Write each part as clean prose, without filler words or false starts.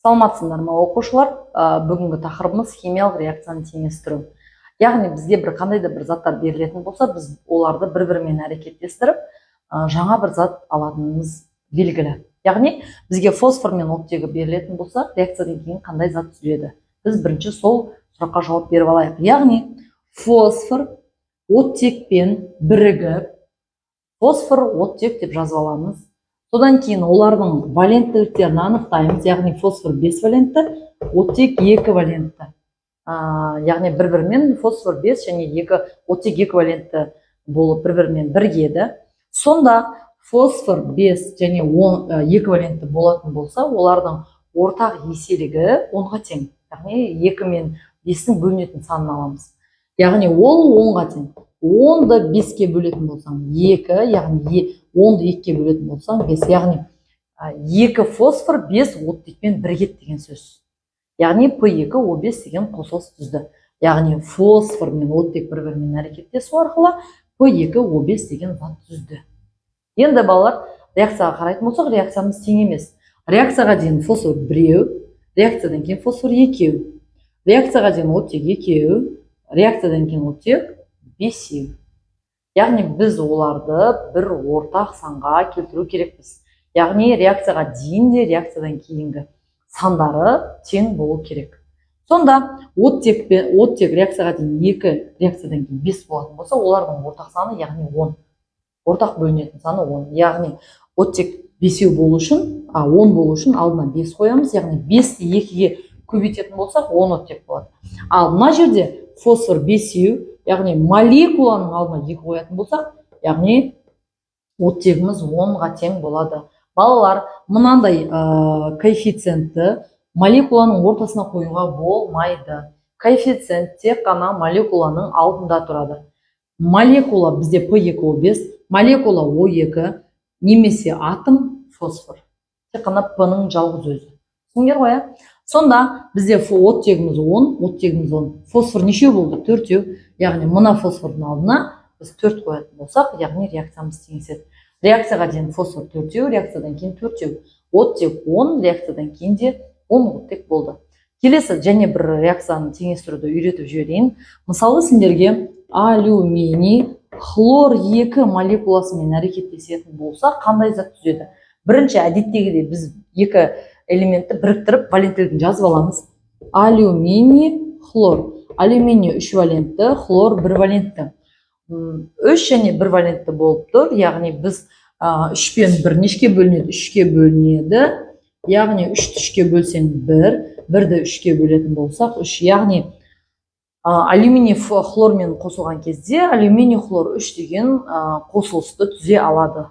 Саламатсыздар ма оқушылар? Бүгінгі тақырыбымыз химиялық реакцияны теңестіру. Яғни бізге қандай да бір заттар берілетін болса, біз оларды бір-бірімен әрекеттестіріп, жаңа бір зат алатынымыз белгілі. Яғни бізге фосфор мен оттегі берілетін болса, реакциядан кейін қандай зат түзіледі? Біз бірінші сол сұраққа жауап беріп алайық. Яғни фосфор оттекпен бірігіп, фосфор оттек деп жазып аламыз. Содан кейін олардың валенттіліктерін анықтаймыз, яғни фосфор 5 валентті, оттек 2 валентті. Яғни бір-бірімен фосфор 5 және оттек 2 валентті болып бір-бірімен біргеді. Сонда фосфор 5 және 2 валентті болатын болса, олардың ортақ еселігі 10-ға тең. Яғни 2 мен 5-дің бөлінетін санын аламыз. Яғни ол 10-ға тең. 10-ды 5-ке бөлетін болсаң 2, яғни 10-ды 2-ке бөлетін болсаң 5, яғни 2 фосфор 5 оттекпен бірігеді деген сөз. Яғни P2O5 деген қосылыс түзді. Яғни фосфор мен оттек бір-бірімен әрекеттесу арқылы P2O5 деген зат түзді. Енді балалар, реакцияға қарайтын болсақ, реакциямыз тең емес. Реакцияға дейін фосфор 1, реакциядан кейін фосфор 2, реакцияға дейін оттек 2, реакциядан кейін оттек 5. Яғни біз оларды бір ортақ санға келтіру керекпіз. Яғни реакцияға дейін де реакциядан кейінгі сандары тең болу керек. Сонда оттек реакцияға дейін 2, реакциядан кейін 5 болатын болса, олардың ортақ саны яғни 10. Ортақ бөлінетін саны 10. Яғни оттек 5 болу үшін, 10 болу үшін алдына 5 қоямыз. Яғни 5-ті 2-ге көбейтетін болсақ, 10 оттек болады. Ал мына жерде фосфор 5, яғни молекуланың алдына 2 қоятын болсақ, яғни оттегіміз 10-ға тең болады. Балалар, мынандай коэффициентті молекуланың ортасына қоюға болмайды. Коэффициент тек қана молекуланың алдында тұрады. Молекула бізде P2O5, молекула O2, немесе атом фосфор. Тек қана P-ның жалғыз өзі. Түсіндіңдер ғой? Сонда бізде оттегіміз 10, оттегіміз 10. Фосфор неше болды? 4. Яғни мына фосфордың алдына біз 4 қоятын болсақ, яғни реакциямыз теңеседі. Реакцияға дейін фосфор 4, реакциядан кейін 4. Оттек 10, реакциядан кейін де 10 оттек болды. Келесі және бір реакцияны теңестіруді үйретіп жіберейін. Мысалы, сендерге алюминий хлор 2 молекуласымен әрекеттесетін болса, қандай зат түзеді? Бірінші әдеттегідей біз 2 элементті біріктіріп валенттілігін жазып аламыз. Алюминий, хлор. Алюминий 3 валентті, хлор 1 валентті. 3 және 1 валентті болып тұр. Яғни біз 3 пен 1 нешке бөлінеді? 3-ке бөлінеді. Яғни 3-ті 3-ке бөлсең 1, 1-ді 3-ке бөлетін болсақ 3. Яғни алюминий хлормен қосылған кезде алюминий хлор 3 деген қосылысты түзе алады.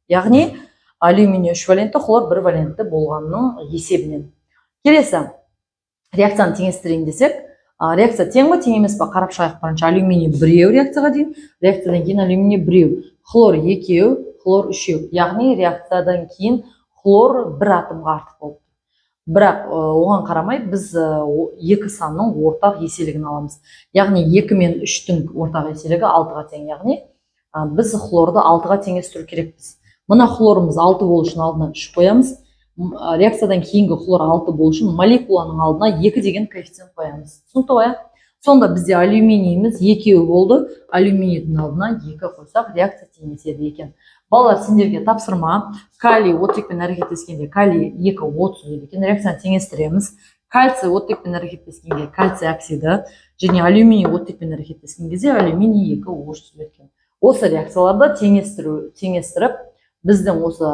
Яғни алюминий 3 валентті, хлор 1 валентті болғанның есебінен. Келесі реакцияны теңестірейін десек, реакция тең ба, тең емес па? Қарап шығайық. Бірінші алюминий 1 реакцияға дейін, реакциядан кейін алюминий 1, хлор 2, хлор 3. Яғни реакциядан кейін хлор 1 атомға артық болды. Бірақ оған қарамай біз 2 санның ортақ еселігін аламыз. Яғни 2 мен 3-тің ортақ еселігі 6-ға тең. Яғни біз хлорды 6-ға теңестіру керекпіз. Мына хлорымыз 6 болу үшін алдына 3 қоямыз. Реакциядан кейінгі хлор 6 болу үшін молекуланың алдына 2 деген коэффициент қоямыз. Түсінікті ғой? Сонда бізде алюминийіміз 2 болды. Алюминийдің алдына 2 қойсақ, реакция теңеседі екен. Балалар, сендерге тапсырма. Калий оттекпен әрекеттескенде калий 2 от түзеді екен. Реакцияны теңестіреміз. Кальций оттекпен әрекеттескенде кальций оксиді, және алюминий оттекпен әрекеттескен кезде алюминий 2 от түзеді екен. Осы реакцияларды теңестіріп, біздің осы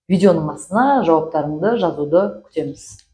видеоның астына жауаптарыңды жазуды күтеміз.